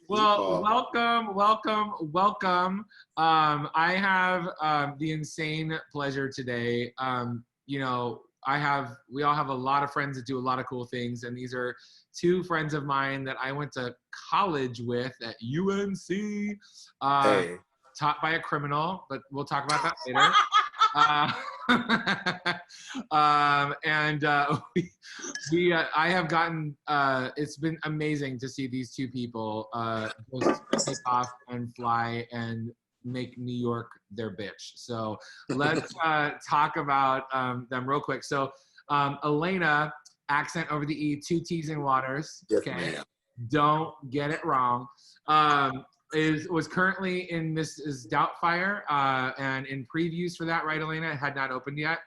Well, welcome. I have the insane pleasure today. We all have a lot of friends that do a lot of cool things, and these are two friends of mine that I went to college with at UNC, Hey. taught by a criminal, but we'll talk about that later. Uh, I have gotten, it's been amazing to see these two people just take off and fly and make New York their bitch. So let's talk about them real quick. So Aléna, accent over the E, two T's in Waters. Yes, Okay, ma'am. don't get it wrong. Was currently in Mrs. Doubtfire and in previews for that, right, Aléna? It had not opened yet.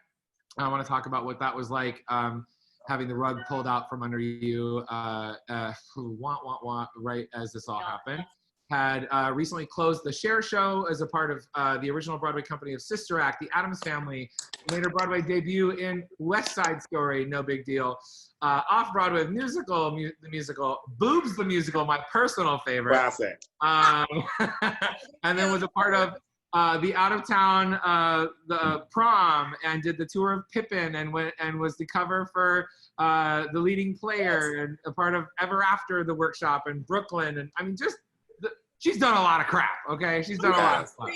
I want to talk about what that was like, having the rug pulled out from under you, right as this all happened. Had recently closed the Share Show as a part of the original Broadway company of Sister Act, The Addams Family. Made her Broadway debut in West Side Story, no big deal. Off-Broadway musical, the musical, Boobs the Musical, my personal favorite. Classic. And then was a part of the out-of-town the prom, and did the tour of Pippin, and was the cover for the leading player, and a part of Ever After the workshop in Brooklyn. And I mean, she's done a lot of crap, okay? She's done a lot of stuff.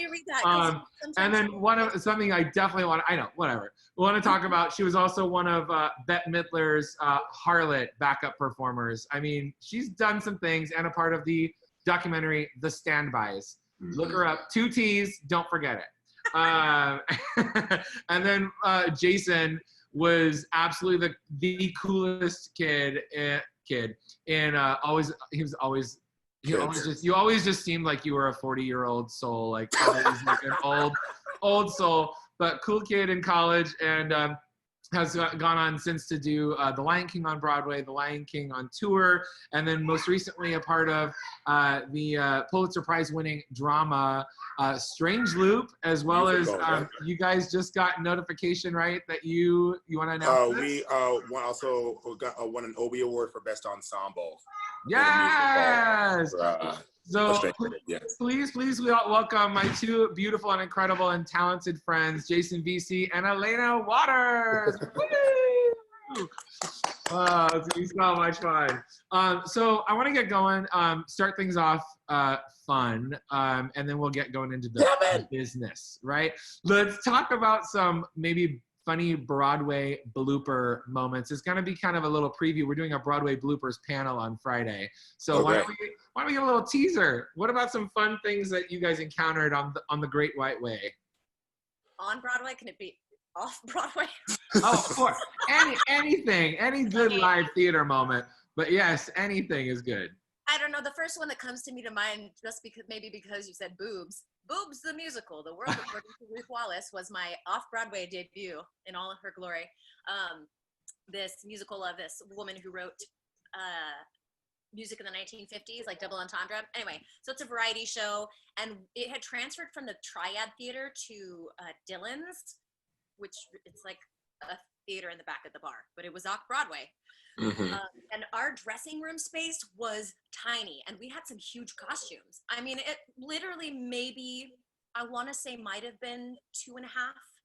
And then something I definitely want to talk about, she was also one of Bette Midler's harlot backup performers. I mean, she's done some things, and a part of the documentary The Standbys. Mm-hmm. Look her up, 2 T's, don't forget it. And then Jason was absolutely the coolest kid, and you always just seemed like you were a 40-year-old soul, like always like an old soul, but cool kid in college, and has gone on since to do The Lion King on Broadway, The Lion King on tour, and then most recently a part of the Pulitzer Prize winning drama Strange Loop, as well as you guys just got notification, right, that you want to announce this? We also won an Obie Award for Best Ensemble. Yes! So yes. please we all welcome my two beautiful and incredible and talented friends, Jason Veasey and Aléna Waters. Woo! It's gonna be so much fun. So I want to get going, start things off fun, and then we'll get going into the business, right? Let's talk about some maybe funny Broadway blooper moments. It's going to be kind of a little preview. We're doing a Broadway bloopers panel on Friday. So why don't we get a little teaser? What about some fun things that you guys encountered on the Great White Way? On Broadway? Can it be off Broadway? Oh, of course. Anything, any good live theater moment. But yes, anything is good. I don't know. The first one that comes to me to mind, just because you said boobs. Boobs the Musical, The World According to Ruth Wallace, was my off-Broadway debut in all of her glory. This musical of this woman who wrote music in the 1950s, like double entendre. Anyway, so it's a variety show, and it had transferred from the Triad Theater to Dillon's, which it's like a theater in the back of the bar, but it was off-Broadway. Mm-hmm. And our dressing room space was tiny, and we had some huge costumes. I mean, it literally maybe, I want to say might have been 2.5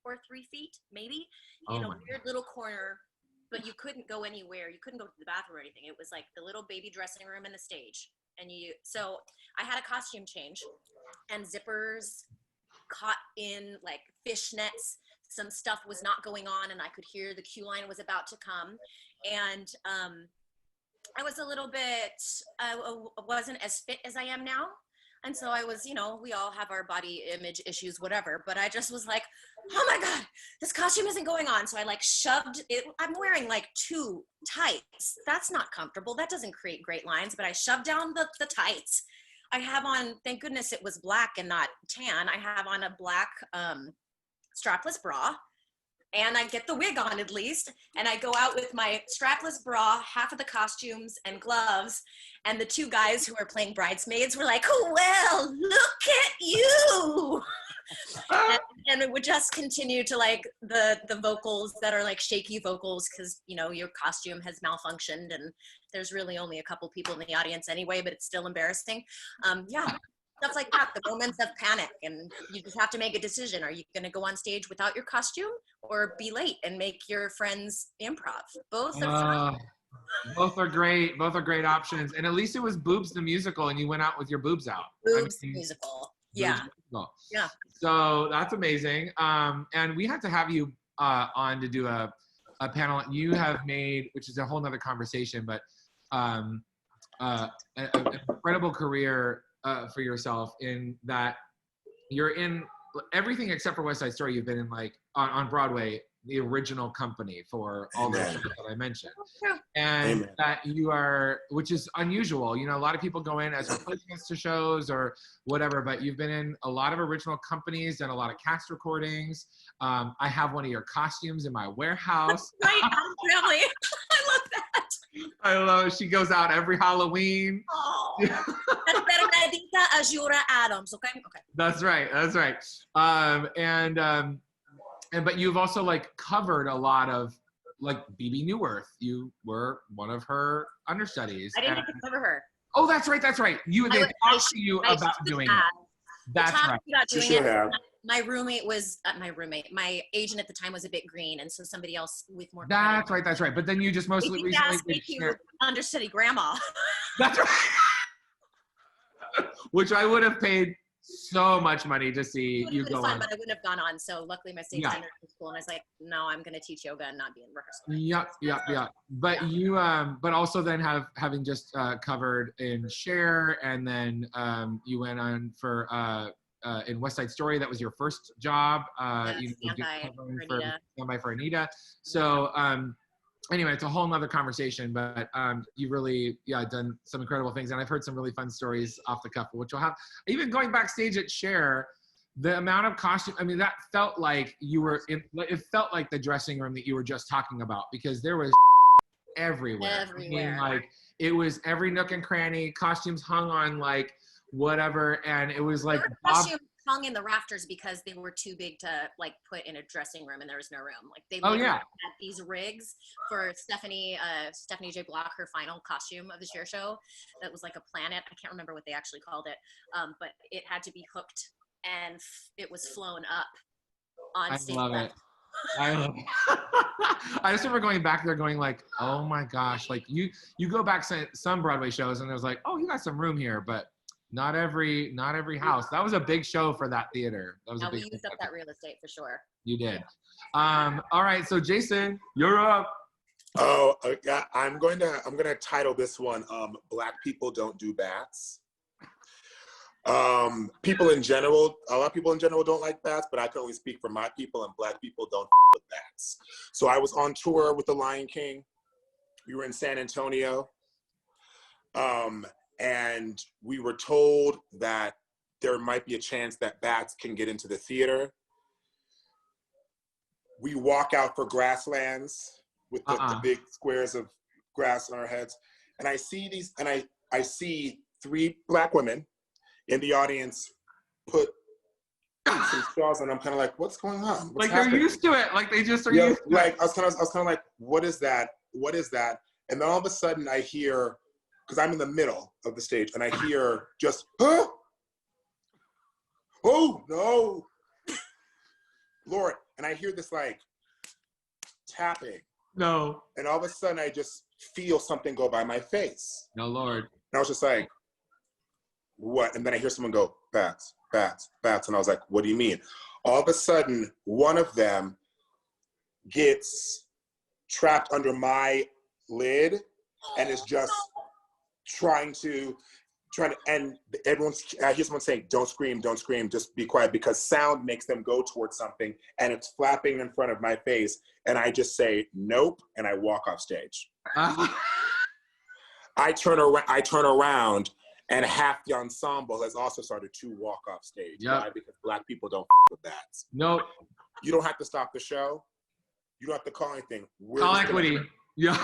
or 3 feet, maybe, in a weird little corner, but you couldn't go anywhere. You couldn't go to the bathroom or anything. It was like the little baby dressing room and the stage. So I had a costume change, and zippers caught in like fishnets. Some stuff was not going on, and I could hear the cue line was about to come. And I was a little bit, wasn't as fit as I am now. And so I was, we all have our body image issues, whatever. But I just was like, oh my God, this costume isn't going on. So I like shoved it. I'm wearing like 2 tights. That's not comfortable. That doesn't create great lines. But I shoved down the tights. I have on, thank goodness it was black and not tan. I have on a black strapless bra. And I get the wig on at least, and I go out with my strapless bra, half of the costumes and gloves, and the 2 guys who are playing bridesmaids were like, oh, well, look at you. and it would just continue to like the vocals that are like shaky vocals because you know your costume has malfunctioned and there's really only a couple people in the audience anyway, but it's still embarrassing. Yeah, stuff like that, the moments of panic, and you just have to make a decision. Are you going to go on stage without your costume or be late and make your friends improv? Both are fun. Both are great. Both are great options. And at least it was Boobs the musical, and you went out with your boobs out. Boobs musical. Yeah. Musical. Yeah. So that's amazing. And we had to have you on to do a panel. You have made, which is a whole nother conversation, but an incredible career for yourself in that you're in everything except for West Side Story. You've been in like on Broadway, the original company for all the shows that I mentioned. And Amen. that you are, which is unusual. You know, a lot of people go in as replacements to shows or whatever, but you've been in a lot of original companies, done a lot of cast recordings. I have one of your costumes in my warehouse. Right, family. I love that. I love it. She goes out every Halloween. Oh, that's Bernadita Azura Adams, okay? Okay. That's right. That's right. But you've also like covered a lot of like BB Newirth. You were one of her understudies. I didn't get to cover her. Oh, that's right. That's right. They talked to you about doing it. That's right. About doing should it. have. My roommate was my agent at the time was a bit green, and so somebody else with more. That's right. That's right. But then you just mostly They recently asked me did to share. understudy grandma. That's right. Which I would have paid so much money to see you go fun, on. but I wouldn't have gone on. So luckily, my stage center was cool, and I was like, "No, I'm going to teach yoga and not be in rehearsal." Yep. But you, but also then having just covered in Cher, and then you went on for in West Side Story. That was your first job. You did covering for Stand By for Anita. So anyway, it's a whole nother conversation, but you really, done some incredible things. And I've heard some really fun stories off the cuff, which we'll have. Even going backstage at Cher, the amount of costume, I mean, that felt like you were in, it felt like the dressing room that you were just talking about, because there was everywhere. I mean, like, it was every nook and cranny, costumes hung on like whatever. And it was like, costumes hung in the rafters because they were too big to like put in a dressing room and there was no room. Like they literally had these rigs for Stephanie J. Block, her final costume of the Cher show. That was like a planet. I can't remember what they actually called it. But it had to be hooked and it was flown up on stage. I love it. I just remember going back there going like, oh my gosh, like you go back some Broadway shows and it was like, oh, you got some room here, but not every house. That was a big show for that theater. That was a big we used up that real estate for sure. You did. All right, so Jason, you're up. Oh, yeah, I'm gonna title this one Black People Don't Do Bats. People in general, a lot of people in general don't like bats, but I can only speak for my people, and Black people don't with bats. So I was on tour with The Lion King. We were in San Antonio. And we were told that there might be a chance that bats can get into the theater. We walk out for grasslands with the big squares of grass on our heads. And I see these, and I see 3 Black women in the audience put some straws on. I'm kind of like, what's going on? What's happening? They're used to it. Like they just are used to it. I was kind of like, what is that? What is that? And then all of a sudden I hear, because I'm in the middle of the stage, and I hear just, huh? Oh, no. Lord. And I hear this like tapping. No. And all of a sudden I just feel something go by my face. No, Lord. And I was just like, what? And then I hear someone go, bats, bats, bats. And I was like, what do you mean? All of a sudden, one of them gets trapped under my lid and is just trying to, and I hear someone saying, don't scream, just be quiet, because sound makes them go towards something, and it's flapping in front of my face, and I just say, nope, and I walk off stage. I turn around, and half the ensemble has also started to walk off stage. Yep. Why? Because Black people don't with bats. Nope. You don't have to stop the show. You don't have to call anything. Call equity. Yeah.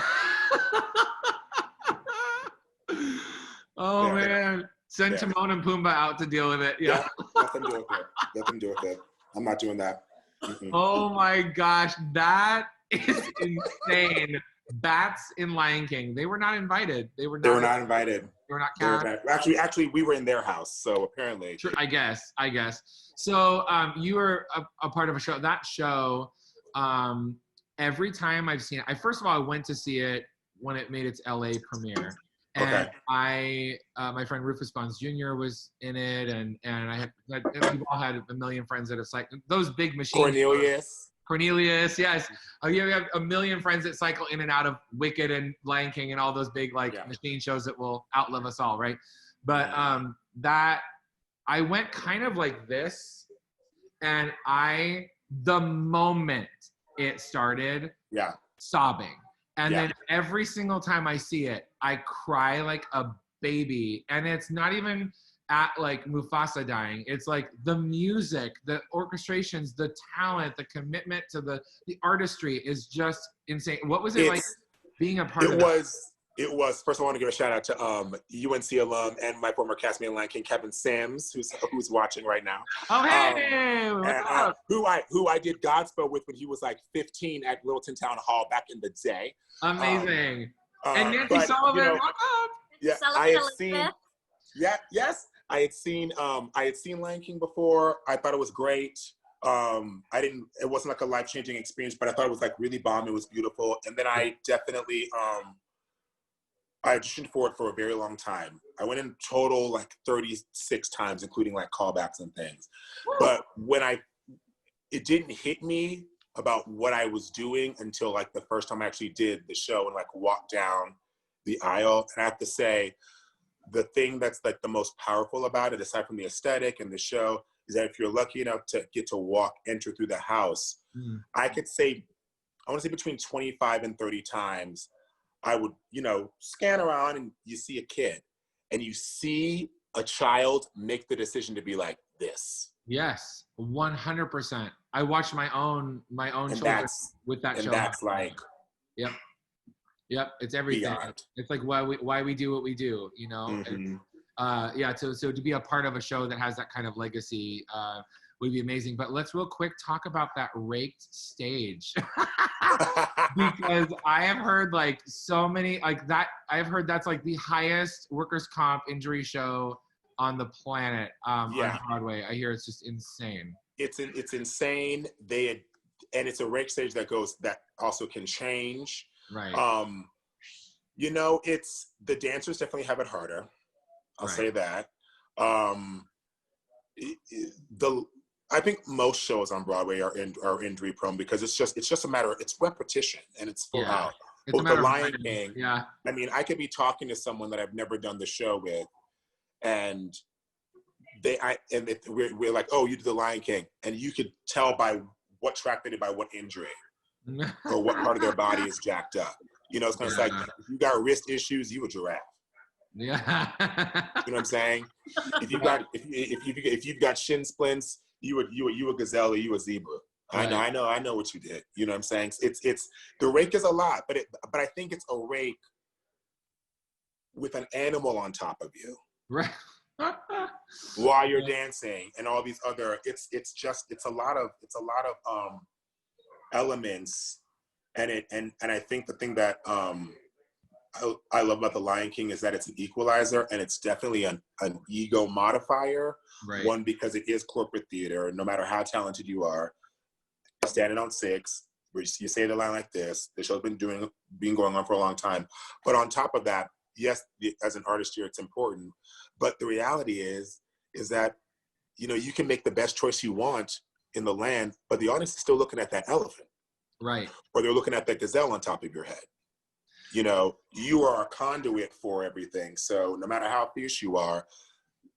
Oh, man. Send Yeah. Timon and Pumbaa out to deal with it. Yeah. Let them do it. Let them do it. I'm not doing that. Mm-mm. Oh my gosh, that is insane. Bats in Lion King. They were not invited. They were not invited. They were not They were cast. actually, we were in their house, so apparently. Sure, I guess. So you were a part of a show. That show, every time I've seen it, first of all, I went to see it when it made its LA premiere. And Okay. my friend Rufus Bonds Jr. was in it, and we've all had a million friends that it's like those big machines. Cornelius, yes. Oh yeah, we have a million friends that cycle in and out of Wicked and Lion King and all those big machine shows that will outlive us all, right? But that I went kind of like this, and the moment it started, sobbing. And then every single time I see it, I cry like a baby. And it's not even at like Mufasa dying. It's like the music, the orchestrations, the talent, the commitment to the artistry is just insane. What was it like being a part of that? It was. First, I want to give a shout out to UNC alum and my former castmate in Lion King, Kevin Sims, who's watching right now. Oh hey, what's up? Who I did Godspell with when he was like 15 at Littleton Town Hall back in the day. Amazing. And Nancy Sullivan, welcome. Yeah, I had seen. Yeah, yes, I had seen Lion King before. I thought it was great. It wasn't like a life-changing experience, but I thought it was like really bomb. It was beautiful. And then I definitely I auditioned for it for a very long time. I went in total like 36 times, including like callbacks and things. But when it didn't hit me about what I was doing until like the first time I actually did the show and like walked down the aisle. And I have to say, the thing that's like the most powerful about it, aside from the aesthetic and the show, is that if you're lucky enough to get to enter through the house, I could say, I want to say between 25 and 30 times, I would, scan around and you see a kid and you see a child make the decision to be like this. Yes, 100%. I watched my own children with that show. And that's like, Yep, it's everything. Beyond. It's like why we do what we do, Mm-hmm. So to be a part of a show that has that kind of legacy would be amazing. But let's real quick talk about that raked stage. Because I have heard like so many like that. I've heard that's like the highest workers' comp injury show on the planet on Broadway. I hear it's just insane. It's insane. And it's a rake stage that also can change. Right. It's the dancers definitely have it harder. I'll say that. I think most shows on Broadway are injury prone because it's just a matter of, it's repetition and it's full out. It's the Lion King. Yeah. I mean, I could be talking to someone that I've never done the show with, and we're like, oh, you did the Lion King, and you could tell by what track they did by what injury or what part of their body is jacked up. It's kind of like if you got wrist issues, you a giraffe. Yeah. You know what I'm saying? If you've got shin splints, you a gazelle or you a zebra. Right. I know what you did. You know what I'm saying? It's the rake is a lot, but I think it's a rake with an animal on top of you. Right. While you're dancing and all these other it's a lot of elements, and I think the thing that I love about the Lion King is that it's an equalizer, and it's definitely an ego modifier. Right. One, because it is corporate theater. No matter how talented you are, standing on 6, where you say the line like this, the show's been going on for a long time. But on top of that, yes, as an artist here, it's important. But the reality is that, you can make the best choice you want in the land, but the audience is still looking at that elephant. Right. Or they're looking at that gazelle on top of your head. You are a conduit for everything. So no matter how fierce you are,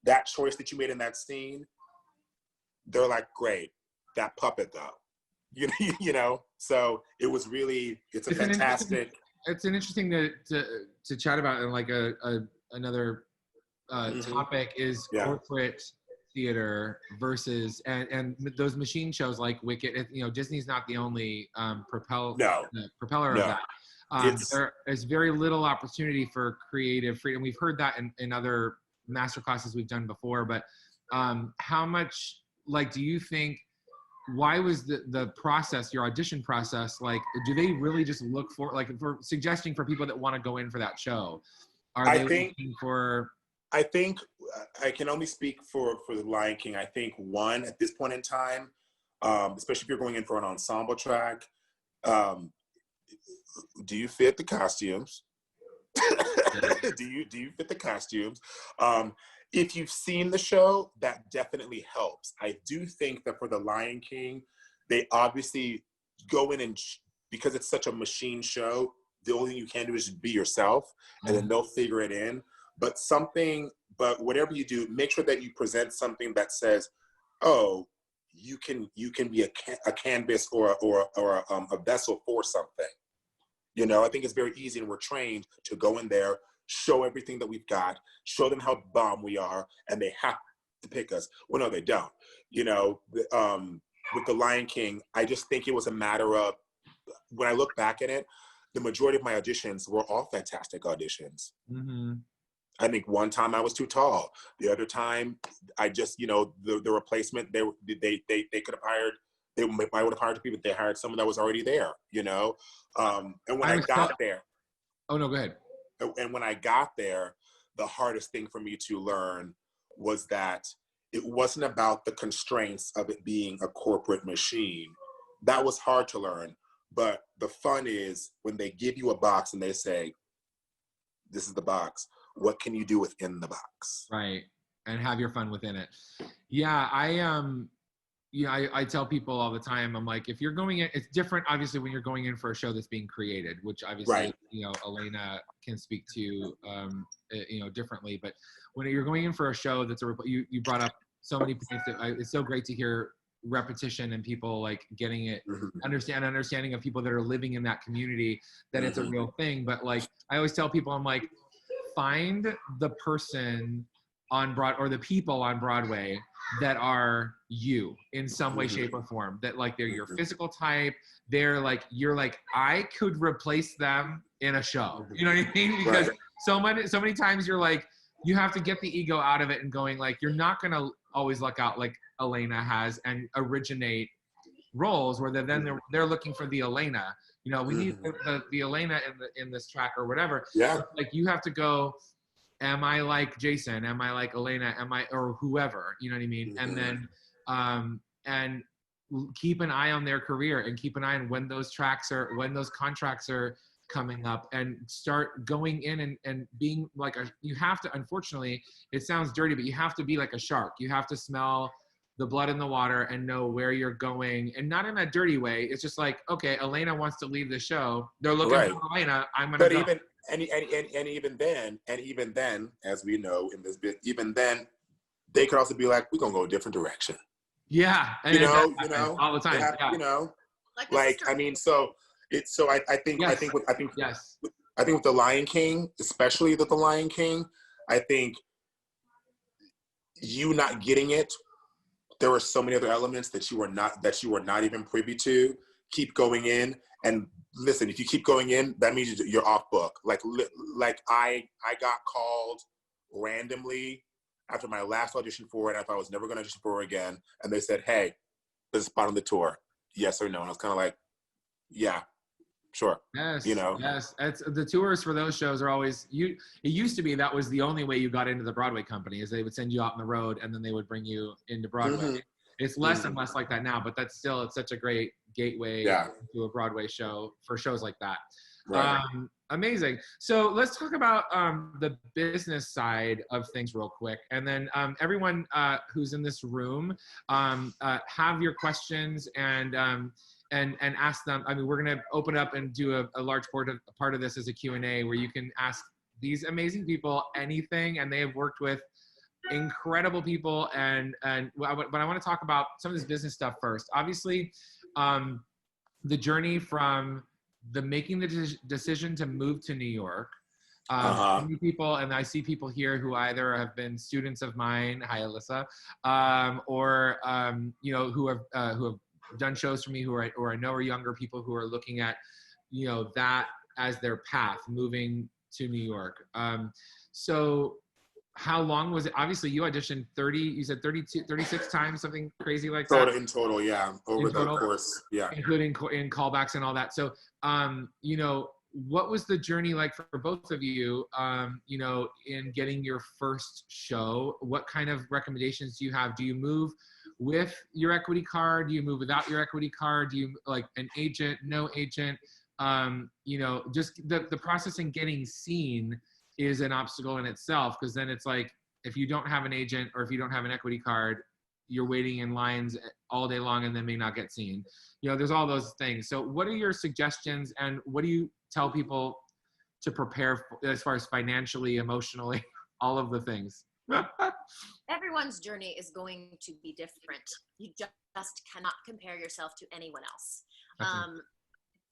that choice that you made in that scene, they're like, great, that puppet though. So it was really, it's fantastic. It's an interesting to chat about, and like another topic is corporate theater versus and those machine shows like Wicked. Disney's not the only propeller of that. There is very little opportunity for creative freedom. We've heard that in other master classes we've done before, but how much, like, do you think, why was the process, your audition process, like, do they really just look for, like, for suggesting for people that want to go in for that show? Are they looking for? I think I can only speak for the Lion King. I think one, at this point in time, especially if you're going in for an ensemble track, do you fit the costumes? do you fit the costumes? If you've seen the show, that definitely helps. I do think that for the Lion King, they obviously go in and because it's such a machine show, the only thing you can do is just be yourself, and then they'll figure it in. But whatever you do, make sure that you present something that says, "Oh, you can be a canvas or a vessel for something." You know, I think it's very easy, and we're trained to go in there, show everything that we've got, show them how bomb we are, and they have to pick us. Well, no, they don't. You know, with the Lion King, I just think it was a matter of, when I look back at it, the majority of my auditions were all fantastic auditions. Mm-hmm. I think one time I was too tall. The other time, I just, you know, the replacement, they could have hired, they might would have hired people, they hired someone that was already there, you know? And when I got there. Oh, no, go ahead. And when I got there, the hardest thing for me to learn was that it wasn't about the constraints of it being a corporate machine. That was hard to learn. But the fun is when they give you a box and they say, "This is the box. What can you do within the box?" Right. And have your fun within it. Yeah, I tell people all the time, I'm like, if you're going in, it's different, obviously, when you're going in for a show that's being created, which obviously, right, you know, Aléna can speak to, you know, differently. But when you're going in for a show that's you brought up so many points that it's so great to hear repetition and people like getting it, understanding of people that are living in that community, that it's a real thing. But like, I always tell people, I'm like, find the person on or the people on Broadway that are you in some way, shape, or form, that like they're your physical type. They're like, you're like, I could replace them in a show. You know what I mean? Because so many times you're like, you have to get the ego out of it and going like, you're not gonna always luck out like Aléna has and originate roles where they're looking for the Aléna. You know, we need the Aléna in this track or whatever. Yeah. Like you have to go, am I like Jason? Am I like Aléna? Or whoever, you know what I mean? And then, and keep an eye on their career and keep an eye on when those contracts are coming up, and start going in and being like you have to, unfortunately, it sounds dirty, but you have to be like a shark. You have to smell the blood in the water and know where you're going, and not in a dirty way. It's just like, okay, Aléna wants to leave the show. They're looking for Aléna. I'm gonna go. Even then, as we know in this bit, even then, they could also be like, we're gonna go a different direction. Yeah, and you know, all the time. You know, like I mean, so it's so I think with the Lion King, especially the Lion King, I think you not getting it. There are so many other elements that you are not even privy to. Keep going in, and listen. If you keep going in, that means you're off book. Like I got called randomly after my last audition for it. I thought I was never going to audition for it again, and they said, "Hey, there's a spot on the tour. Yes or no?" And I was kind of like, "Yeah, sure." Yes, you know. Yes, it's the tours for those shows are always It used to be that was the only way you got into the Broadway company, is they would send you out on the road and then they would bring you into Broadway. It's less and less like that now, but it's such a great gateway to a Broadway show for shows like that. Right. Amazing. So let's talk about the business side of things real quick, and then everyone who's in this room, have your questions and ask them. I mean, we're going to open up and do a large part of this as a Q&A where you can ask these amazing people anything, and they have worked with incredible people. But I want to talk about some of this business stuff first. Obviously, the journey from making the decision to move to New York. Many people, and I see people here who either have been students of mine, hi Alyssa, or you know, who have done shows for me, who I know are younger people who are looking at, you know, that as their path, moving to New York. So how long was it? Obviously you auditioned 30, you said 32, 36 times, something crazy like Total, that. in total, yeah. Over In the total? course, yeah. Including in callbacks and all that. So, you know, what was the journey like for both of you, you know, in getting your first show? What kind of recommendations do you have? Do you move with your equity card? Do you move without your equity card? Do you like an agent, no agent? You know, just the process in getting seen is an obstacle in itself, because then it's like, if you don't have an agent or if you don't have an equity card, you're waiting in lines all day long and then may not get seen. You know, there's all those things. So what are your suggestions, and what do you tell people to prepare for, as far as financially, emotionally, all of the things? Everyone's journey is going to be different. You just cannot compare yourself to anyone else.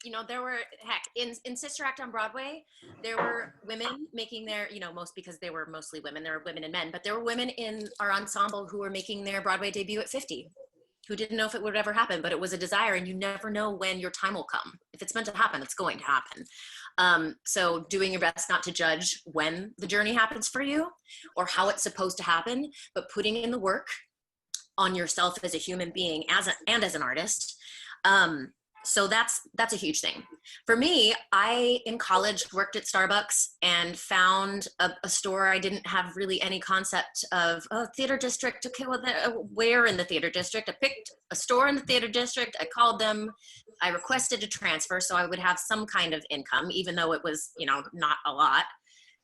You know, there were, heck, in Sister Act on Broadway, there were women making their, you know, because they were mostly women, there were women and men, but there were women in our ensemble who were making their Broadway debut at 50, who didn't know if it would ever happen, but it was a desire, and you never know when your time will come. If it's meant to happen, it's going to happen. So doing your best not to judge when the journey happens for you or how it's supposed to happen, but putting in the work on yourself as a human being and as an artist. So that's a huge thing. For me, I, in college, worked at Starbucks and found a store I didn't have really any concept of. Oh, theater district, okay, well, where in the theater district? I picked a store in the theater district. I called them. I requested a transfer so I would have some kind of income, even though it was, you know, not a lot.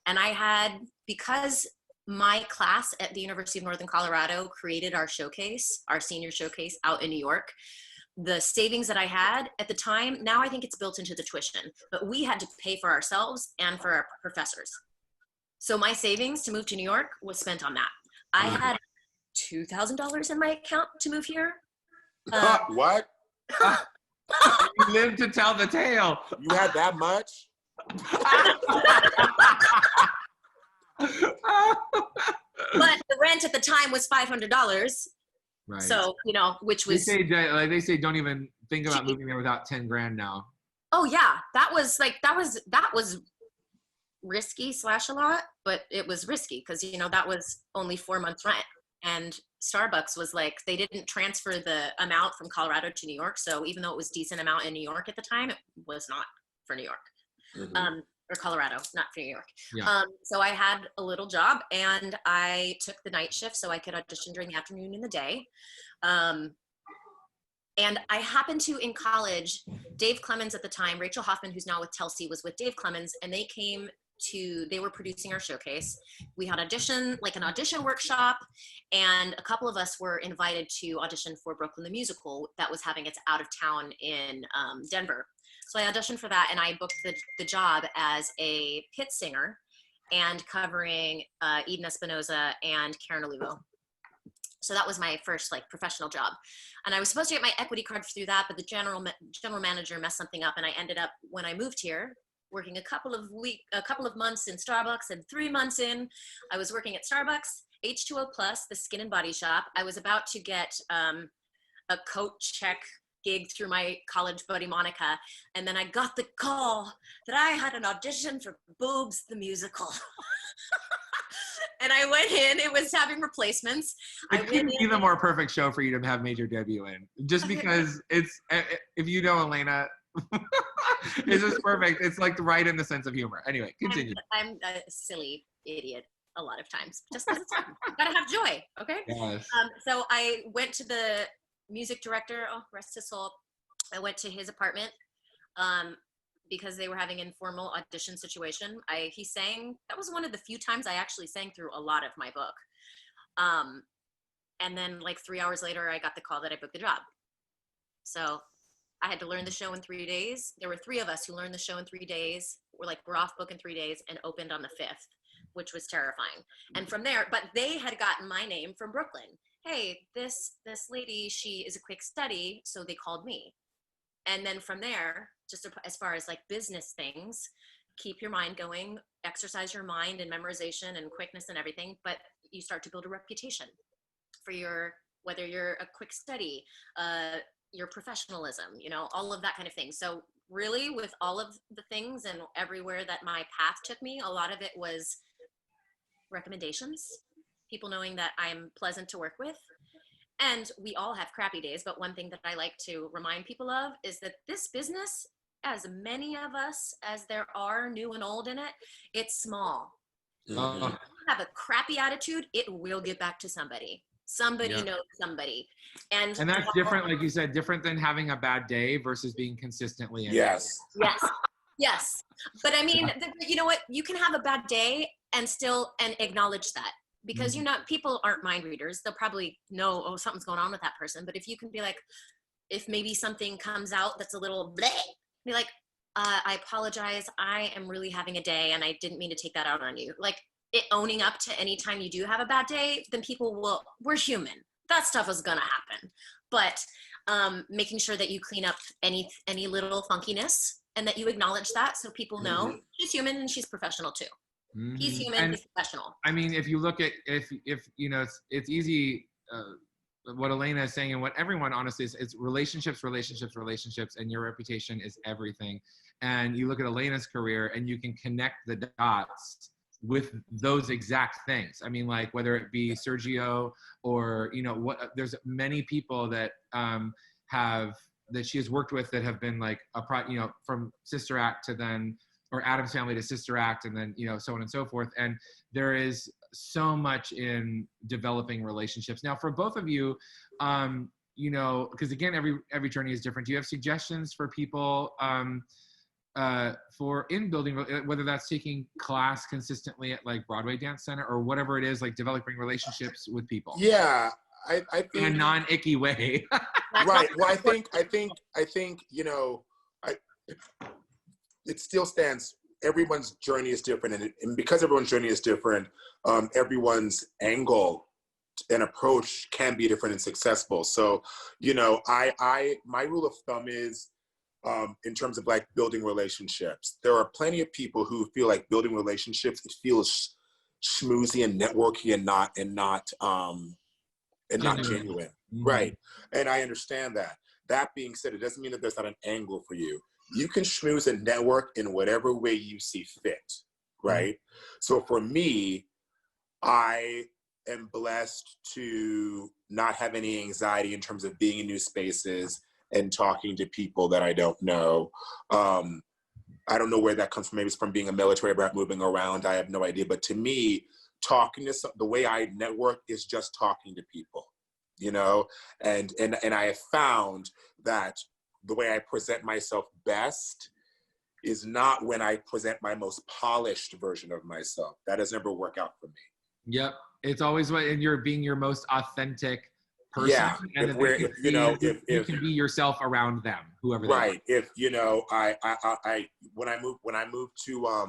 And I had, because my class at the University of Northern Colorado created our showcase, our senior showcase out in New York, the savings that I had at the time, now I think it's built into the tuition, but we had to pay for ourselves and for our professors. So my savings to move to New York was spent on that. I had $2,000 in my account to move here. What? You live to tell the tale. You had that much? But the rent at the time was $500. Right. So, you know, which was, they say don't even think about moving there without 10 grand now. oh yeah, that was risky / a lot, but it was risky because, you know, that was only 4 months rent. And Starbucks was like, they didn't transfer the amount from Colorado to New York. So even though it was decent amount in New York at the time, it was not for New York. Or Colorado, not for New York. Yeah. So I had a little job and I took the night shift so I could audition during the afternoon and the day. And I happened to, in college, Dave Clemens at the time, Rachel Hoffman, who's now with Telsey, was with Dave Clemens, and they were producing our showcase. We had an audition workshop, and a couple of us were invited to audition for Brooklyn the Musical that was having its out of town in Denver. So I auditioned for that, and I booked the job as a pit singer and covering Eden Espinoza and Karen Olivo. So that was my first professional job. And I was supposed to get my equity card through that, but the general manager messed something up, and I ended up, when I moved here, working a couple of months in Starbucks, and 3 months in, I was working at Starbucks, H2O Plus, the skin and body shop. I was about to get a coat check gig through my college buddy Monica, and then I got the call that I had an audition for Boobs the Musical. And I went in, it was having replacements. It couldn't be the more perfect show for you to have major debut in, just because it's, if you know Aléna, it's just perfect. It's like right in the sense of humor. Anyway, continue. I'm a silly idiot a lot of times, just because it's fun. Gotta have joy, okay? Yes. So I went to the music director, oh, rest his soul. I went to his apartment because they were having an informal audition situation. He sang, that was one of the few times I actually sang through a lot of my book. And then 3 hours later, I got the call that I booked the job. So I had to learn the show in 3 days. There were 3 of us who learned the show in 3 days. We're off book in 3 days and opened on the 5th, which was terrifying. And from there, but they had gotten my name from Brooklyn. Hey, this lady, she is a quick study, so they called me. And then from there, just as far as business things, keep your mind going, exercise your mind and memorization and quickness and everything, but you start to build a reputation for whether you're a quick study, your professionalism, all of that kind of thing. So really, with all of the things and everywhere that my path took me, a lot of it was recommendations, people knowing that I'm pleasant to work with. And we all have crappy days, but one thing that I like to remind people of is that this business, as many of us as there are new and old in it, it's small. Mhm. If you have a crappy attitude, it will get back to somebody. Somebody Yeah. knows somebody. And that's different, like you said, different than having a bad day versus being consistently angry. Yes. Yes. Yes. But I mean, you know what? You can have a bad day and still acknowledge that, because you know, people aren't mind readers. They'll probably know, oh, something's going on with that person. But if you can be like, if maybe something comes out that's a little bleh, be like, I apologize. I am really having a day and I didn't mean to take that out on you. Like, owning up to any time you do have a bad day, then people will, we're human. That stuff is gonna happen. But making sure that you clean up any little funkiness and that you acknowledge that, so people know she's human and she's professional too. He's human, And, he's professional. I mean, if you look at, if you know, it's easy, what Aléna is saying and what everyone honestly is, it's relationships, and your reputation is everything. And you look at Aléna's career and you can connect the dots with those exact things. I mean, like, whether it be Sergio or, you know, what, there's many people that that she has worked with that have been like you know, from Sister Act to then, or Addams Family to Sister Act, and then, you know, so on and so forth. And there is so much in developing relationships. Now, for both of you, you know, because again, every journey is different. Do you have suggestions for people for in building, whether that's taking class consistently at like Broadway Dance Center or whatever it is, like developing relationships with people? Yeah, I think in a non-icky way. Right. Well, I think, you know, it still stands. Everyone's journey is different, and because everyone's journey is different, everyone's angle and approach can be different and successful. So, you know, my rule of thumb is, in terms of like building relationships, there are plenty of people who feel like building relationships, it feels schmoozy and networky and not genuine. Right. And I understand that. That being said, it doesn't mean that there's not an angle for you. You can schmooze and network in whatever way you see fit, right? So for me, I am blessed to not have any anxiety in terms of being in new spaces and talking to people that I don't know. I don't know where that comes from. Maybe it's from being a military brat moving around. I have no idea. But to me, the way I network is just talking to people, you know? And I have found that the way I present myself best is not when I present my most polished version of myself. That has never worked out for me. Yep. It's always when you're being your most authentic person. Yeah. And you can be yourself around them, whoever they are. Right. If, you know, when I moved to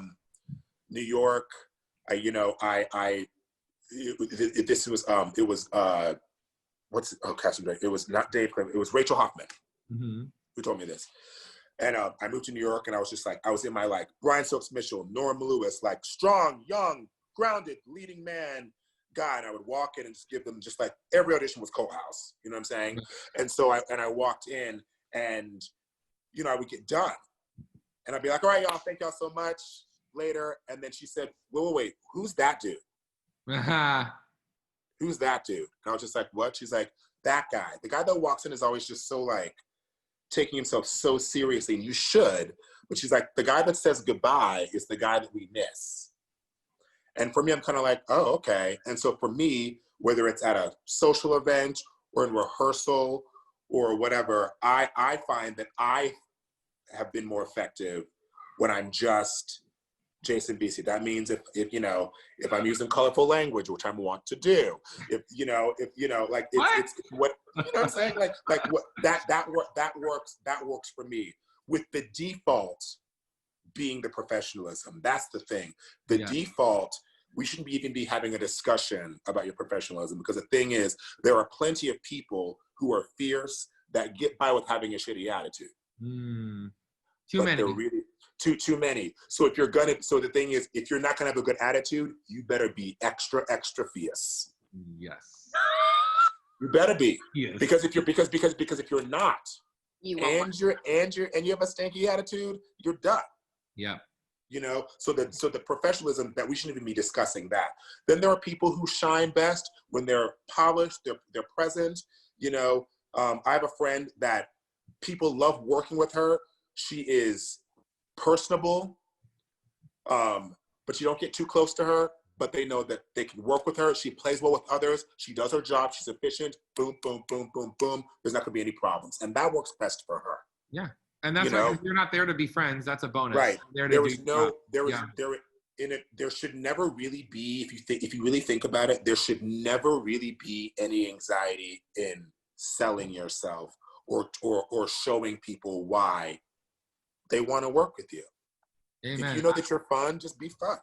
New York, it was not Dave Clement, it was Rachel Hoffman who told me this. And I moved to New York and I was just like, I was in my like Brian Stokes Mitchell, Norm Lewis, like strong, young, grounded, leading man guy. And I would walk in and just give them just like every audition was Coal House. You know what I'm saying? And so I walked in and, you know, I would get done. And I'd be like, all right, y'all, thank y'all so much. Later. And then she said, wait, who's that dude? Who's that dude? And I was just like, what? She's like, that guy. The guy that walks in is always just so like, taking himself so seriously, and you should, but she's like, the guy that says goodbye is the guy that we miss. And for me, I'm kind of like, oh, okay. And so for me, whether it's at a social event or in rehearsal or whatever, I find that I have been more effective when I'm just Jason Veasey. That means if you know, if I'm using colorful language, which I want to do, like it's what, you know what I'm saying? Like what that works for me, with the default being the professionalism. That's the thing. The default, we shouldn't even be having a discussion about your professionalism, because the thing is, there are plenty of people who are fierce that get by with having a shitty attitude. Too many. They're really too many. So the thing is, if you're not gonna have a good attitude, you better be extra fierce. Yes. You better be. Yes. Because if you're not, You and you have a stanky attitude, you're done. Yeah. you know, so the professionalism that we shouldn't even be discussing that. Then there are people who shine best when they're polished, they're present, you know. I have a friend that people love working with her. She is personable, but you don't get too close to her, but they know that they can work with her. She plays well with others. She does her job. She's efficient. Boom, boom, boom, boom, boom. There's not gonna be any problems. And that works best for her. Yeah. And that's why you're not there to be friends. That's a bonus. Right. There should never really be, if you really think about it, there should never really be any anxiety in selling yourself or showing people why they want to work with you. Amen. If you know that you're fun, just be fun.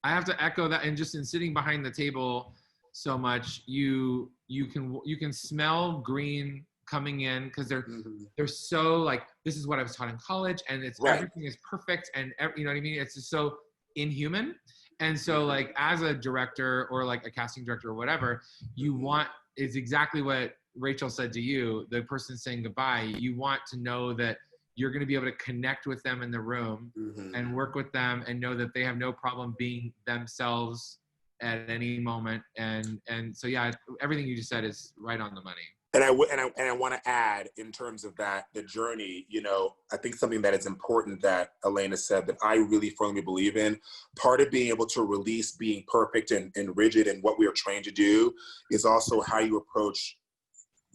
I have to echo that. And just in sitting behind the table so much, you can smell green coming in, because they're so like, this is what I was taught in college, and it's everything is perfect, and you know what I mean? It's just so inhuman. And so like as a director or like a casting director or whatever, you want, it's exactly what Rachel said to you, the person saying goodbye. You want to know that you're going to be able to connect with them in the room and work with them and know that they have no problem being themselves at any moment. And so, yeah, everything you just said is right on the money. And I want to add, in terms of that, the journey, you know, I think something that is important that Aléna said that I really firmly believe in, part of being able to release being perfect and rigid and what we are trained to do is also how you approach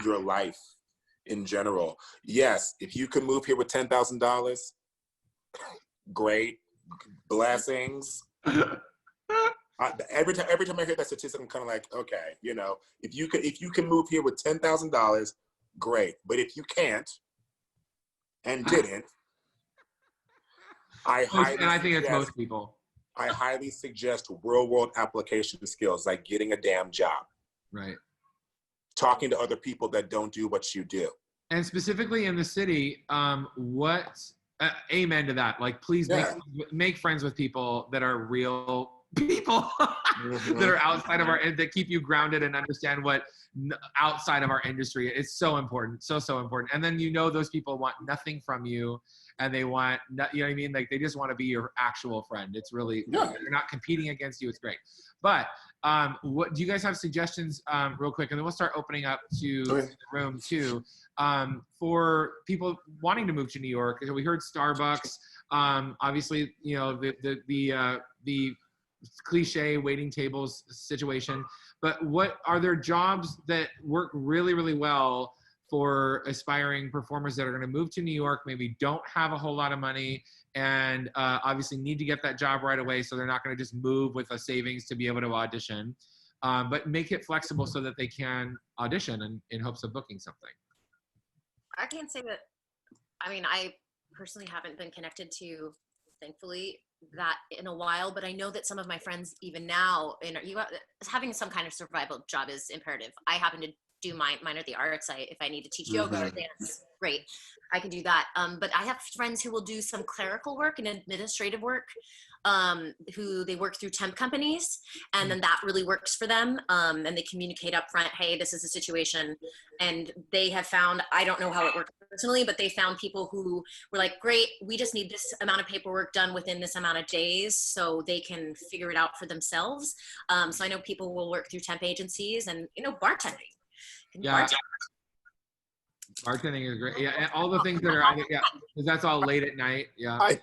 your life in general. Yes, if you can move here with $10,000, great, blessings. Every time I hear that statistic, I'm kind of like, okay, you know, if you can move here with $10,000, great. But if you can't and didn't, I think it's most people. I highly suggest real world application skills, like getting a damn job. Right. Talking to other people that don't do what you do. And specifically in the city, amen to that. Like, please make friends with people that are real people that are outside of that keep you grounded and understand what outside of our industry. It's so important, so important. And then, you know, those people want nothing from you, and they want, you know what I mean? Like, they just want to be your actual friend. It's really, they're not competing against you. It's great. But what do you guys have suggestions real quick? And then we'll start opening up to the room too, for people wanting to move to New York. We heard Starbucks, obviously, you know, the cliche waiting tables situation, but what are there jobs that work really, really well for aspiring performers that are going to move to New York, maybe don't have a whole lot of money, and obviously need to get that job right away, so they're not going to just move with a savings to be able to audition, but make it flexible so that they can audition in hopes of booking something? I can't say that, I mean, I personally haven't been connected to, thankfully, that in a while, but I know that some of my friends, even now, having some kind of survival job is imperative. I happen to do mine are the arts. If I need to teach yoga or dance, great, I can do that. But I have friends who will do some clerical work and administrative work, who they work through temp companies, and then that really works for them. And they communicate up front, hey, this is a situation. And they have found, I don't know how it works personally, but they found people who were like, great, we just need this amount of paperwork done within this amount of days, so they can figure it out for themselves. So I know people will work through temp agencies, and, you know, bartending. Yeah. Bartending is great. Yeah, and all the things that are out there, because that's all late at night. Yeah. I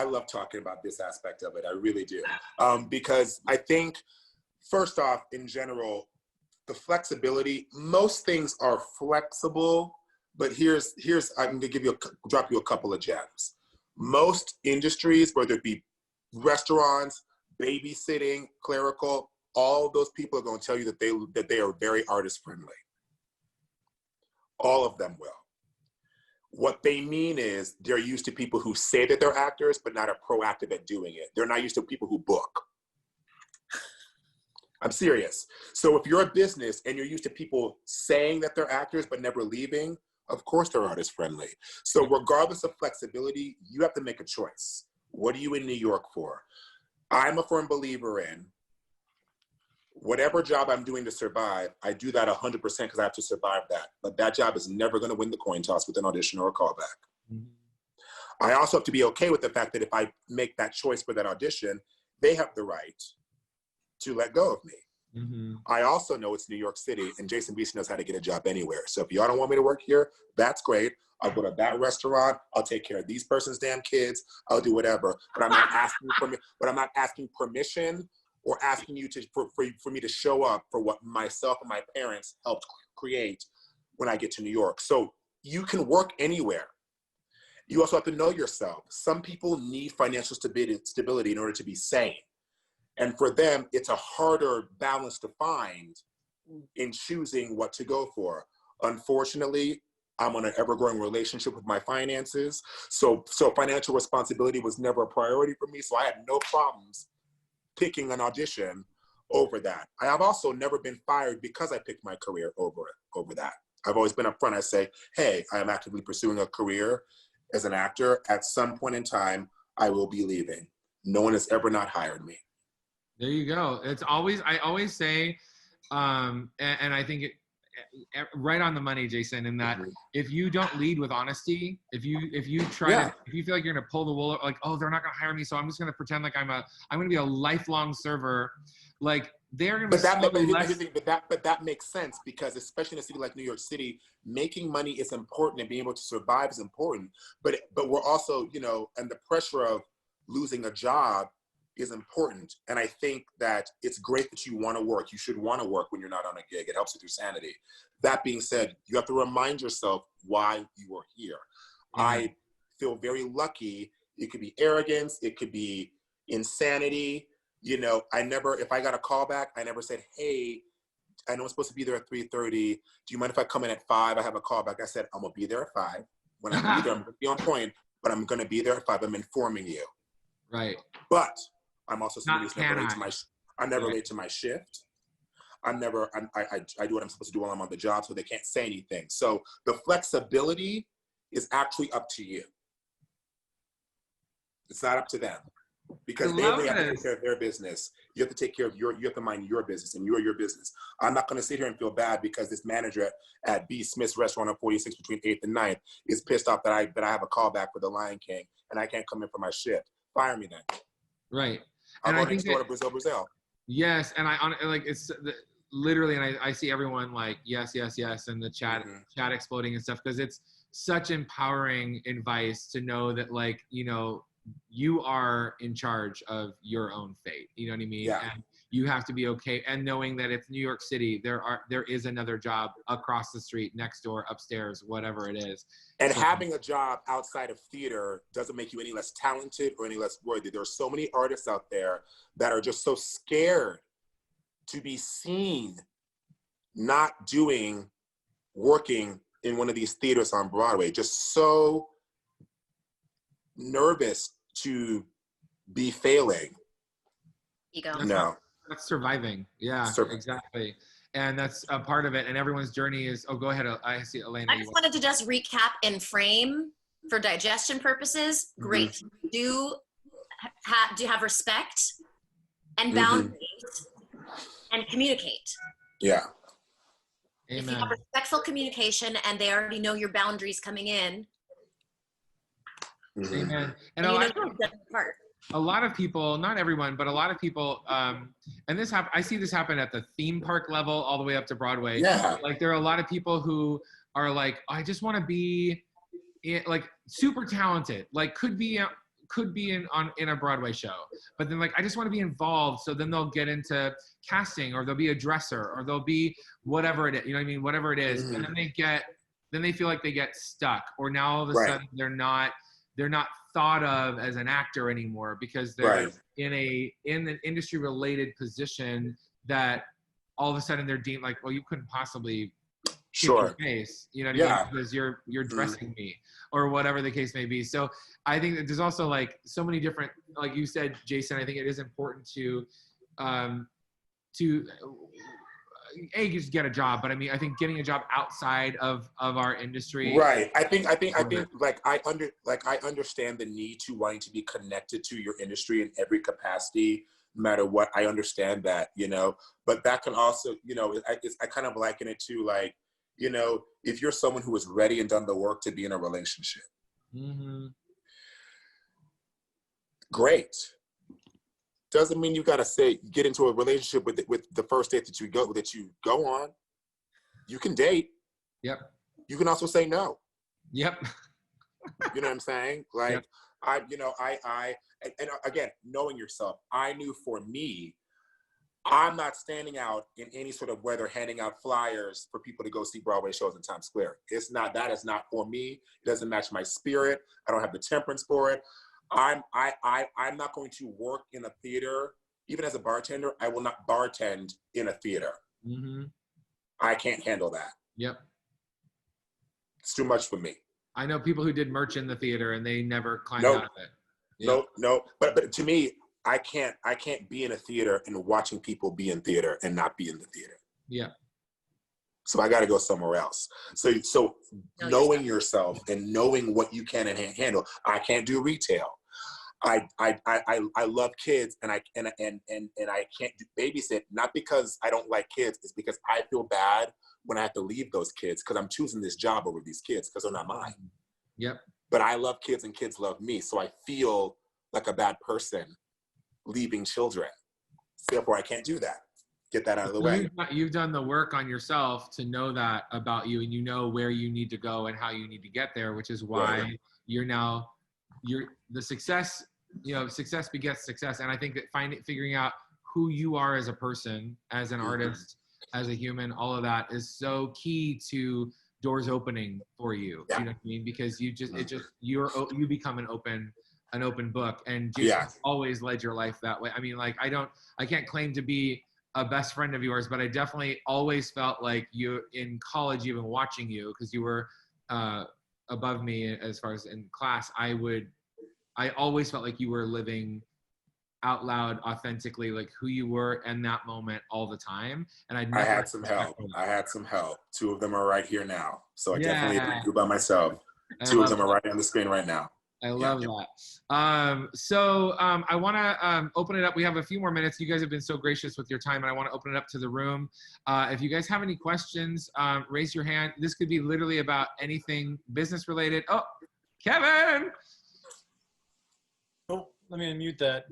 love talking about this aspect of it. I really do. Because I think, first off, in general, the flexibility, most things are flexible, but here's I'm gonna drop you a couple of gems. Most industries, whether it be restaurants, babysitting, clerical, all of those people are going to tell you that they are very artist friendly. All of them will. What they mean is they're used to people who say that they're actors, but not are proactive at doing it. They're not used to people who book. I'm serious. So if you're a business and you're used to people saying that they're actors, but never leaving, of course they're artist friendly. So regardless of flexibility, you have to make a choice. What are you in New York for? I'm a firm believer in whatever job I'm doing to survive, I do that 100% because I have to survive that. But that job is never going to win the coin toss with an audition or a callback. I also have to be okay with the fact that if I make that choice for that audition, they have the right to let go of me. Mm-hmm. I also know it's New York City, and Jason Veasey knows how to get a job anywhere. So if y'all don't want me to work here, that's great. I'll go to that restaurant. I'll take care of these person's damn kids. I'll do whatever. But I'm not asking permission or asking you to for me to show up for what myself and my parents helped create when I get to New York. So you can work anywhere. You also have to know yourself. Some people need financial stability in order to be sane. And for them, it's a harder balance to find in choosing what to go for. Unfortunately, I'm on an ever-growing relationship with my finances. So financial responsibility was never a priority for me. So I had no problems picking an audition over that. I have also never been fired because I picked my career over that. I've always been upfront. I say, hey, I am actively pursuing a career as an actor. At some point in time, I will be leaving. No one has ever not hired me. There you go. I always say, and I think right on the money, Jason, in that if you don't lead with honesty, if you feel like you're gonna pull the wool, like, oh, they're not gonna hire me, so I'm just gonna pretend like I'm gonna be a lifelong server, like they're gonna but that makes sense, because especially in a city like New York City, making money is important and being able to survive is important. But we're also, and the pressure of losing a job is important. And I think that it's great that you want to work. You should want to work when you're not on a gig. It helps with your sanity. That being said, you have to remind yourself why you are here. I feel very lucky. It could be arrogance. It could be insanity. If I got a call back, I never said, hey, I know I'm supposed to be there at 3:30. Do you mind if I come in at 5? I have a call back. I said, I'm going to be there at 5. When I'm going to be on point, but I'm going to be there at 5. I'm informing you. Right. But I'm also somebody who's never late to my. I'm never late to my shift. I do what I'm supposed to do while I'm on the job, so they can't say anything. So the flexibility is actually up to you. It's not up to them, because they have to take care of their business. You have to take care of you have to mind your business, and you're your business. I'm not going to sit here and feel bad because this manager at B. Smith's restaurant on 46 between 8th and 9th is pissed off that I have a call back for the Lion King and I can't come in for my shift. Fire me then. Right. I'll go next door to Brazil. Yes, and it's literally, and I see everyone like yes, and the chat exploding and stuff, because it's such empowering advice to know that, like, you are in charge of your own fate. You know what I mean? Yeah. And you have to be okay. And knowing that it's New York City, there is another job across the street, next door, upstairs, whatever it is. And having a job outside of theater doesn't make you any less talented or any less worthy. There are so many artists out there that are just so scared to be seen not working in one of these theaters on Broadway, just so nervous to be failing. Ego. That's surviving. Yeah, exactly. And that's a part of it. And everyone's journey is, go ahead. I see Aléna. I just wanted to just recap and frame for digestion purposes. Great. Do have respect and boundaries and communicate. Yeah. If you have respectful communication and they already know your boundaries coming in. Amen. And a lot of people, not everyone, but a lot of people, and I see this happen at the theme park level all the way up to Broadway. Yeah. Like, there are a lot of people who are like, I just want to be like super talented, like could be in a Broadway show, but then like, I just want to be involved. So then they'll get into casting, or they'll be a dresser, or they'll be whatever it is, you know what I mean? Whatever it is. And then they feel like they get stuck, or now all of a sudden they're not thought of as an actor anymore, because they're in an industry related position that all of a sudden they're deemed like, well, you couldn't possibly keep your face, you know what I mean? Because you're dressing me, or whatever the case may be. So I think that there's also like so many different, like you said, Jason, I think it is important to just get a job, but I mean, I think getting a job outside of our industry. Right. I think I understand the need to wanting to be connected to your industry in every capacity, no matter what. I understand that, but that can also, I kind of liken it to, like, if you're someone who is ready and done the work to be in a relationship, great. Doesn't mean you gotta get into a relationship with the first date that you go on. You can date. Yep. You can also say no. Yep. You know what I'm saying? Like, Yep. And again, knowing yourself, I knew for me, I'm not standing out in any sort of weather handing out flyers for people to go see Broadway shows in Times Square. That is not for me. It doesn't match my spirit. I don't have the temperance for it. I'm not going to work in a theater. Even as a bartender, I will not bartend in a theater. Mm-hmm. I can't handle that. Yep. It's too much for me. I know people who did merch in the theater and they never climbed out of it. Yep. No. But to me, I can't be in a theater and watching people be in theater and not be in the theater. Yeah. So I got to go somewhere else. So knowing yourself and knowing what you can and handle. I can't do retail. I love kids and I can't do babysit, not because I don't like kids, it's because I feel bad when I have to leave those kids because I'm choosing this job over these kids because they're not mine. Yep. But I love kids and kids love me. So I feel like a bad person leaving children. Therefore, I can't do that. Get that out of the way. You've done the work on yourself to know that about you, and you know where you need to go and how you need to get there, which is why you're the success. Success begets success, and I think that figuring out who you are as a person, as an artist, as a human, all of that is so key to doors opening for you. Yeah. You know what I mean? Because you become an open book, and Jesus always led your life that way. I mean, like I can't claim to be a best friend of yours, but I definitely always felt like you in college, even watching you, because you were above me as far as in class, I always felt like you were living out loud, authentically, like who you were in that moment all the time. And I had some help. Two of them are right here now. So I definitely didn't do by myself. Two of them are right on the screen right now. I love that. So I want to open it up. We have a few more minutes. You guys have been so gracious with your time, and I want to open it up to the room. If you guys have any questions, raise your hand. This could be literally about anything business related. Oh, Kevin. Oh, let me unmute that.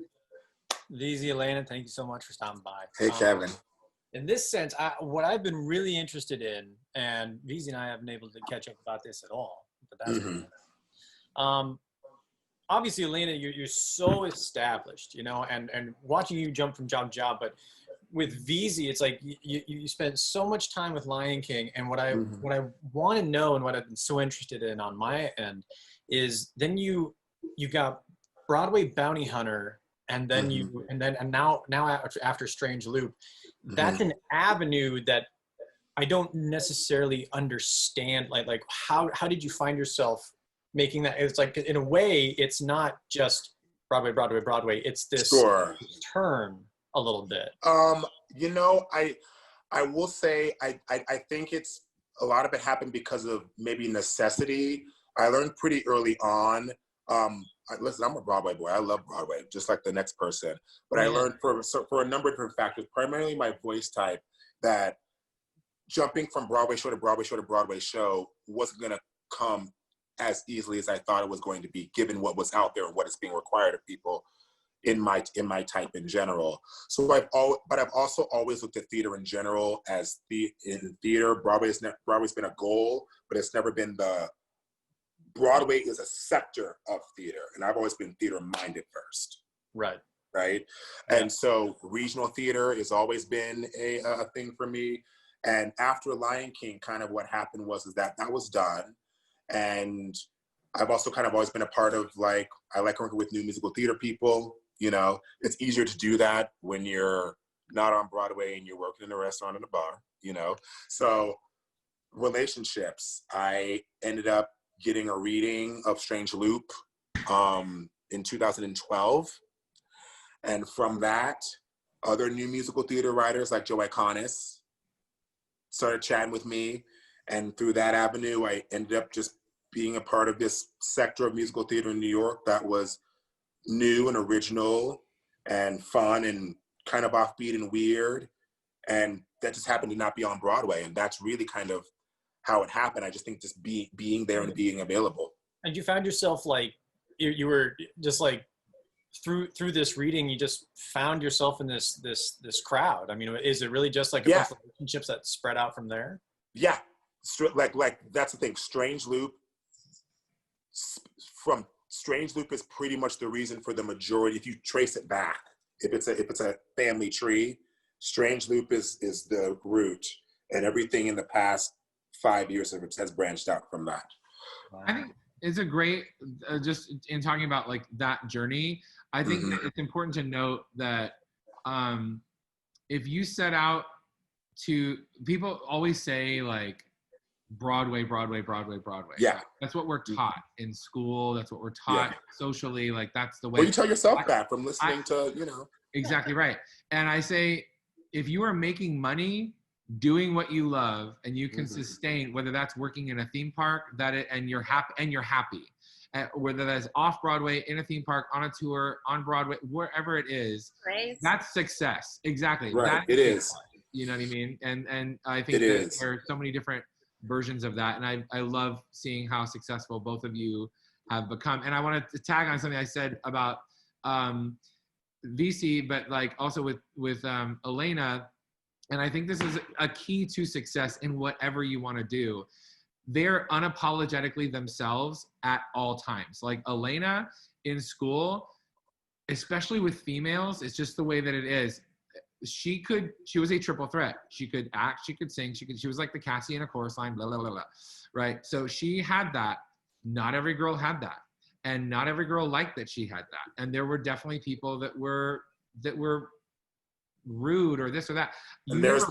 Veasey, Aléna, thank you so much for stopping by. Hey, Kevin. In this sense, what I've been really interested in, and Veasey and I haven't been able to catch up about this at all, but that's obviously, Aléna, you're so established, and watching you jump from job to job, but with Veasey, it's like you spent so much time with Lion King, and what I want to know and what I've been so interested in on my end is then you got Broadway Bounty Hunter, and then now after Strange Loop, that's an avenue that I don't necessarily understand. Like how did you find yourself making that? It's like, in a way, it's not just Broadway. It's this turn a little bit. I will say, I think it's a lot of it happened because of maybe necessity. I learned pretty early on. Listen, I'm a Broadway boy. I love Broadway, just like the next person. But I learned for a number of different factors, primarily my voice type, that jumping from Broadway show to Broadway show to Broadway show wasn't going to come as easily as I thought it was going to be, given what was out there and what is being required of people in my type in general. So I've also always looked at theater in general as in theater. Broadway's been a goal, but it's never been Broadway is a sector of theater, and I've always been theater minded first. Right. And so regional theater has always been a thing for me. And after Lion King, kind of what happened was that was done. And I've also kind of always been a part of, like, I like working with new musical theater people. It's easier to do that when you're not on Broadway and you're working in a restaurant and a bar, So relationships, I ended up getting a reading of Strange Loop in 2012. And from that, other new musical theater writers like Joe Iconis started chatting with me. And through that avenue, I ended up just being a part of this sector of musical theater in New York that was new and original and fun and kind of offbeat and weird. And that just happened to not be on Broadway. And that's really kind of how it happened. I just think just being there and being available. And you found yourself like, you were just like through this reading, you just found yourself in this crowd. I mean, is it really just like a bunch of relationships that spread out from there? Yeah, like that's the thing. Strange Loop is pretty much the reason for the majority. If you trace it back, if it's a family tree, Strange Loop is the root, and everything in the past 5 years has branched out from that. I think it's a great, just in talking about like that journey, I think that it's important to note that if you set out to, people always say like Broadway. Yeah. That's what we're taught in school. That's what we're taught socially. Like that's the way. Well, you tell yourself that from listening to, you know. Exactly right. And I say, if you are making money doing what you love and you can sustain, whether that's working in a theme park and you're happy, whether that's off Broadway, in a theme park, on a tour, on Broadway, wherever it is, that's success. Exactly. Right. It is. You know what I mean? And I think that there are so many different versions of that. And I love seeing how successful both of you have become. And I wanted to tag on something I said about Veasey, but like also with Aléna. And I think this is a key to success in whatever you want to do. They're unapologetically themselves at all times. Like Aléna in school, especially with females, it's just the way that it is. She was a triple threat. She could act, she could sing, she was like the Cassie in a chorus line, blah, blah, blah, blah, right? So she had that. Not every girl had that. And not every girl liked that she had that. And there were definitely people that were rude or this or that. And there was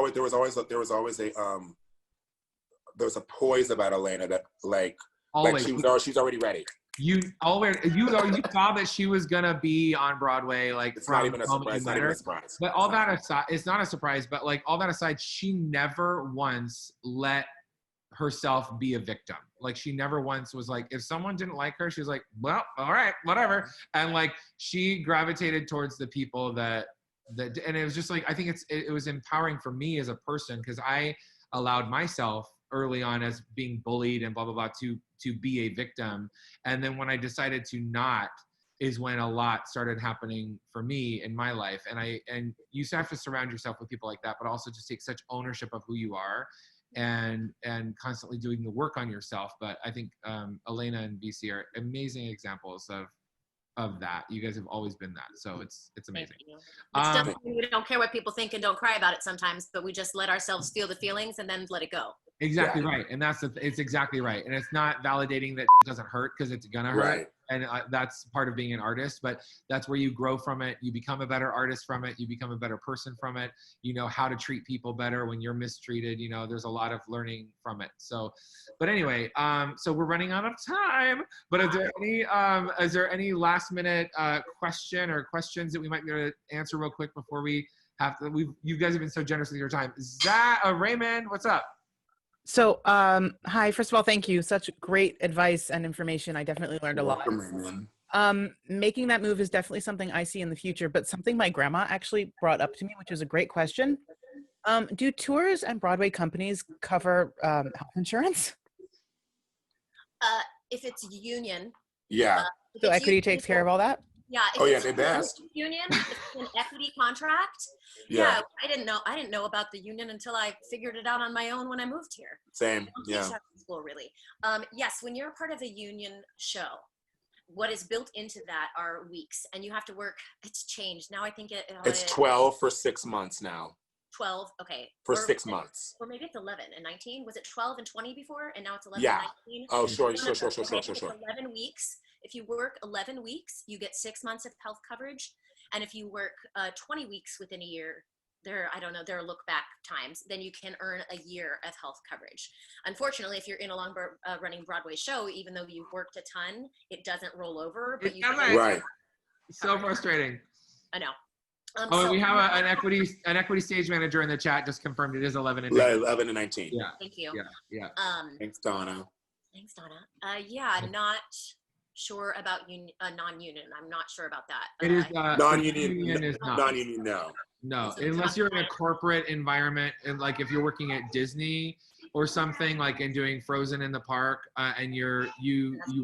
always a poise about Aléna that like she's already ready. You saw that she was gonna be on Broadway, like it's not even a surprise. But all that aside, it's not a surprise, but like all that aside, she never once let herself be a victim. Like she never once was like, if someone didn't like her, she was like, well, all right, whatever. And like she gravitated towards the people that and it was just like, I think it was empowering for me as a person, because I allowed myself early on as being bullied and blah, blah, blah, to be a victim. And then when I decided to not, is when a lot started happening for me in my life. And you have to surround yourself with people like that, but also just take such ownership of who you are and constantly doing the work on yourself. But I think Aléna and Veasey are amazing examples of that. You guys have always been that, so it's amazing. It's definitely, we don't care what people think and don't cry about it sometimes, but we just let ourselves feel the feelings and then let it go. Exactly right. And it's exactly right. And it's not validating that it doesn't hurt, because it's gonna hurt. Right. And that's part of being an artist, but that's where you grow from it. You become a better artist from it. You become a better person from it. You know how to treat people better when you're mistreated. You know, there's a lot of learning from it. So, but anyway, so we're running out of time, but is there any last minute question or questions that we might be able to answer real quick before we have to, you guys have been so generous with your time. Raymond, what's up? So, hi, first of all, thank you. Such great advice and information. I definitely learned a lot. Making that move is definitely something I see in the future, but something my grandma actually brought up to me, which is a great question. Do tours and Broadway companies cover health insurance? If it's union. Yeah. So Equity takes care of all that? Yeah. They best. Union, it's an equity contract. Yeah. I didn't know about the union until I figured it out on my own when I moved here. Same. Yeah. School, really. Yes, when you're part of a union show, what is built into that are weeks, and you have to work. It's changed now. I think it's 12 for 6 months now. 12. Okay. For 6 months. Or maybe it's 11 and 19. Was it 12 and 20 before, and now it's 11 yeah. and 19? Oh, sure. It's 11 weeks. If you work 11 weeks, you get 6 months of health coverage. And if you work 20 weeks within a year, there are look back times, then you can earn a year of health coverage. Unfortunately, if you're in a long running Broadway show, even though you've worked a ton, it doesn't roll over. But right. So frustrating. I know. So we have an equity stage manager in the chat just confirmed it is 11 and 19. Yeah. Thank you. Yeah. Thanks, Donna. I'm not sure about non-union. I'm not sure about that. It is non-union. Is not. Non-union, no. No, unless you're in a corporate environment, and like if you're working at Disney, or something, like in doing Frozen in the park, and you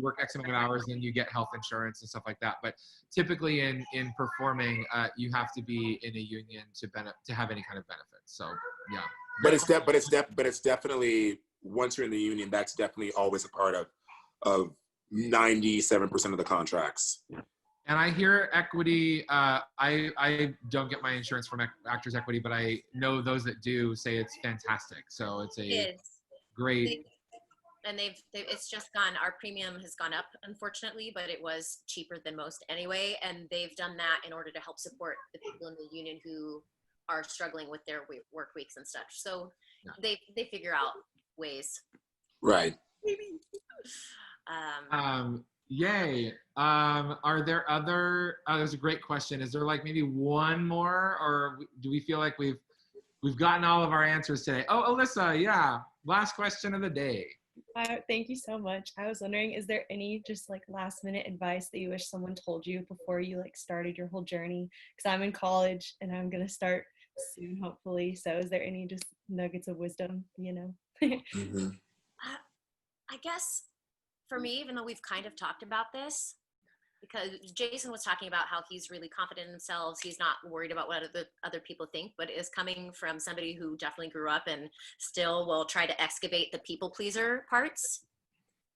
work X amount of hours and you get health insurance and stuff like that. But typically in performing, you have to be in a union to have any kind of benefits. So yeah. But it's definitely, once you're in the union, that's definitely always a part of 97% of the contracts. And I hear equity, I don't get my insurance from Actors Equity, but I know those that do say it's fantastic. So it's great. It's just our premium has gone up, unfortunately, but it was cheaper than most anyway. And they've done that in order to help support the people in the union who are struggling with their work weeks and such. So they figure out ways. Right. Yay. Are there other, there's a great question. Is there like maybe one more, or do we feel like we've gotten all of our answers today? Oh, Alyssa, yeah. Last question of the day. Thank you so much. I was wondering, is there any just like last minute advice that you wish someone told you before you like started your whole journey? Because I'm in college and I'm going to start soon, hopefully. So is there any just nuggets of wisdom, Mm-hmm. I guess for me, even though we've kind of talked about this, because Jason was talking about how he's really confident in himself, he's not worried about what other people think, but it is coming from somebody who definitely grew up and still will try to excavate the people pleaser parts.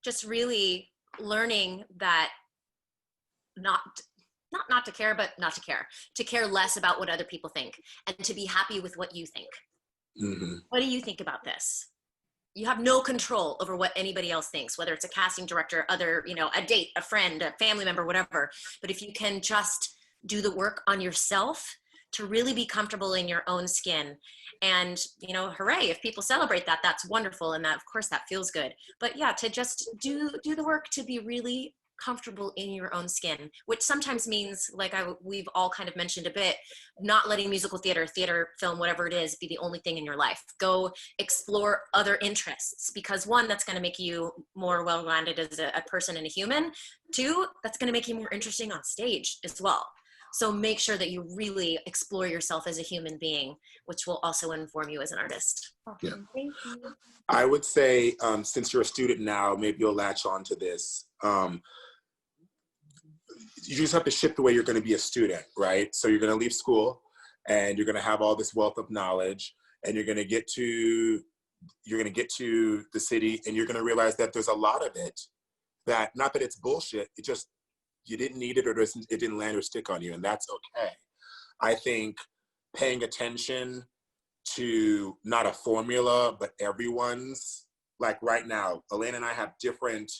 Just really learning that not to care, but not to care less about what other people think, and to be happy with what you think. Mm-hmm. What do you think about this? You have no control over what anybody else thinks, whether it's a casting director, a date, a friend, a family member, whatever. But if you can just do the work on yourself to really be comfortable in your own skin, and, hooray, if people celebrate that, that's wonderful. And that, of course, that feels good. But yeah, to just do the work to be really comfortable in your own skin, which sometimes means, like we've all kind of mentioned a bit, not letting musical theater, film, whatever it is, be the only thing in your life. Go explore other interests, because one, that's going to make you more well-rounded as a person and a human. Two, that's going to make you more interesting on stage as well. So make sure that you really explore yourself as a human being, which will also inform you as an artist. Yeah. Thank you. I would say, since you're a student now, maybe you'll latch on to this. You just have to shift the way you're going to be a student, right? So you're going to leave school and you're going to have all this wealth of knowledge, and you're going to get to the city, and you're going to realize that there's a lot of it that, not that it's bullshit, it just, you didn't need it, or it didn't land or stick on you, and that's okay. I think paying attention to not a formula, but everyone's, like right now, Aléna and I have different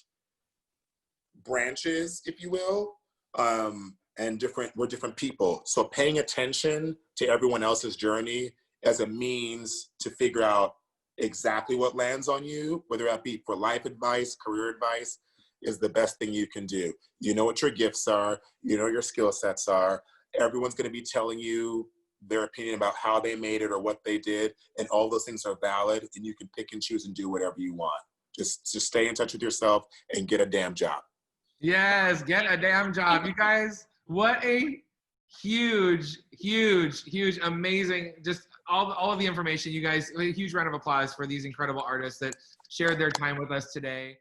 branches, if you will, and we're different people. So paying attention to everyone else's journey as a means to figure out exactly what lands on you, whether that be for life advice, career advice, is the best thing you can do. You know what your gifts are, you know your skill sets are. Everyone's going to be telling you their opinion about how they made it or what they did, and all those things are valid, and you can pick and choose and do whatever you want. Just stay in touch with yourself and get a damn job. Yes, get a damn job. You guys, what a huge, amazing, just all of the information. You guys, a huge round of applause for these incredible artists that shared their time with us today.